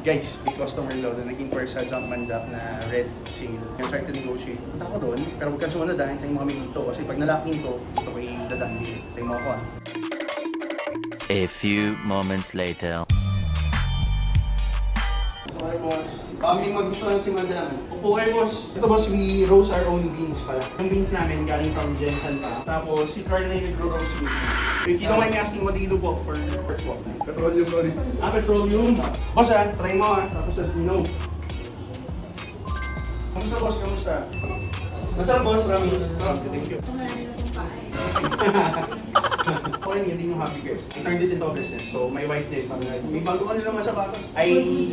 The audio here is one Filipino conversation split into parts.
Guys, may customer daw na nag-inquire sa Jumpman Jack na red sale. I'm trying to negotiate. Punta ako doon, pero huwag kang sumunod dahil hintayin mo kami dito. Kasi pag nalaking ko, dito ko dadaan dito. Hintayin mo ako ah. A few moments later. Okay, boss. Kami magustuhan si Madam. Opo kayo, boss. Ito, boss, we roast our own beans pala. Yung beans namin galing from Jensen pa. Tapos, si Carl na yung nagro-roast beans. If you don't mind me asking, what do you do po for what? Petroleum ulit. Petroleum. Boss, try mo tapos let me know. Kamusta, boss? Kamusta? Masarap, boss. Ramis. Thank you. Okay, hindi yung hobby ko. I turned it into a business. So, my wife did. May bago ka naman sa batas. I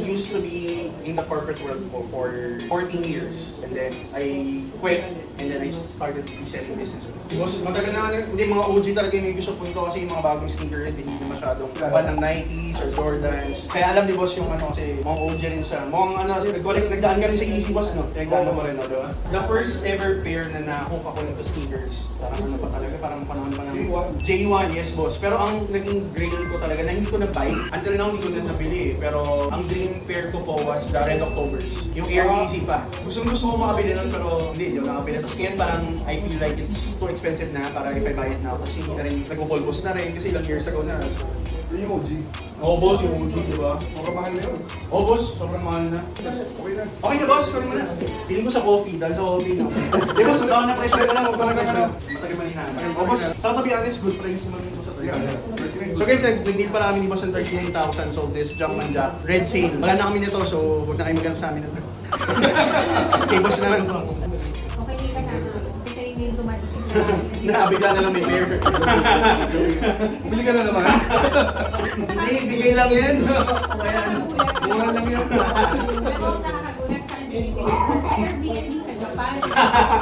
used to be in the corporate world for 14 years. And then, I quit. And then, I started reselling business. Boss, matagal na, hindi mga OG talaga yung may gusto po ito kasi yung mga bagong sneaker hindi masyadong fan ng Nikes or Jordans. Kaya alam ni boss yung ano kasi mga OG rin siya. Mukhang ano, nagdaan ka rin sa Easy Boss, no? Nagdaan mo rin, no? Diba? The first ever pair na nakuha ko nito sneakers. Parang ano pa talaga, parang panahon pa ng J1, yes boss. Pero ang naging dream ko talaga na hindi ko na-buy. Until now, hindi ko na nabili. Pero ang dream pair ko po was the Red Octobers. Yung Air Easy pa. Gusto ko makabili nun pero hindi ko nakabili. Tapos ngayon parang I feel like it's too expensive na para if I buy it now. Kasi hindi na rin, nag-pulbos na rin kasi ilang years ago na. Yun yung OG. Oo boss, yung OG, di ba? Sobrang mahal na yun. Oo boss, sobrang mahal na. Okay na. Okay na boss, sorry mo na. Feeling ko sa coffee, dahil sa coffee no. Di boss, ang na pressure ka lang, huwag talaga na. Matagal maninahan. Oo boss, sa to be honest, good price naman yung sa So guys, nag-deal pala kami ni boss ng 39,000. So this Jumpman Jack, red sale. Wala na kami nito, so huwag na kayo maghanap sa amin nito. Okay boss na lang po. Okay, may kasama. Kasi yung dumating sa akin. Nakabigla na lang may pair. Bili ka na naman. Hindi, bigay lang yan. Kaya ano. Mura lang yun. Pero nakakagulat sa akin. Sa Airbnb sa Japan.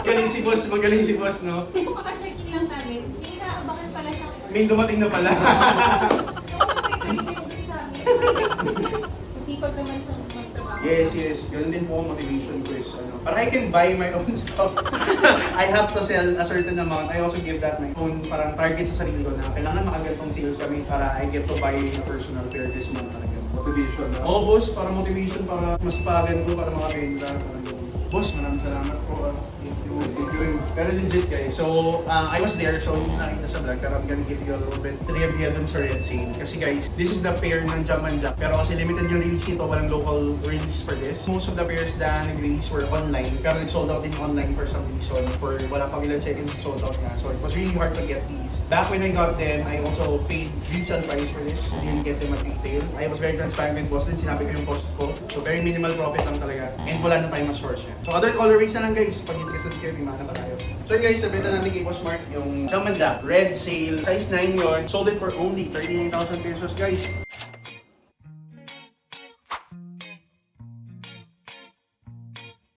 Galing si boss, magaling si boss, no? Kung makacheck-in lang namin, pinaabakan pala siya. May dumating na pala. Sipag naman siyang magtrabaho. Yes. Ganun din po ang motivation ko is ano. Para I can buy my own stuff. I have to sell a certain amount. I also give that my own parang target sa sarili ko na kailangan makagantong sales kami para I get to buy a personal pair this month talaga. Motivation na. Oo boss, para motivation, para mas pagan ko, para makabenta. Boss, maraming salamat po. Thank you rin. Pero legit guys, so I was there, so hindi nakita sa vlog, pero I'm gonna give you a little bit trivia dun sa Red Sale. Kasi guys, this is the pair ng Jumpman Jack. Pero kasi limited yung release nito, walang local release for this. Most of the pairs na nag-release were online, pero nag-sold out din online for some reason. For wala pang ilang seconds, sold out na. So it was really hard to get these. Back when I got them, I also paid decent price for this. I didn't get them at retail. I was very transparent with boss din, sinabi ko yung cost ko. So very minimal profit lang talaga. And wala na tayong ma-source yan. So other colorways na lang guys, pag interested kayo, may mana pa tayo. So guys, sabitan natin kay Boss Mark yung Jumpman Jack, red sale, size 9 yon. Sold it for only 39,000 pesos guys.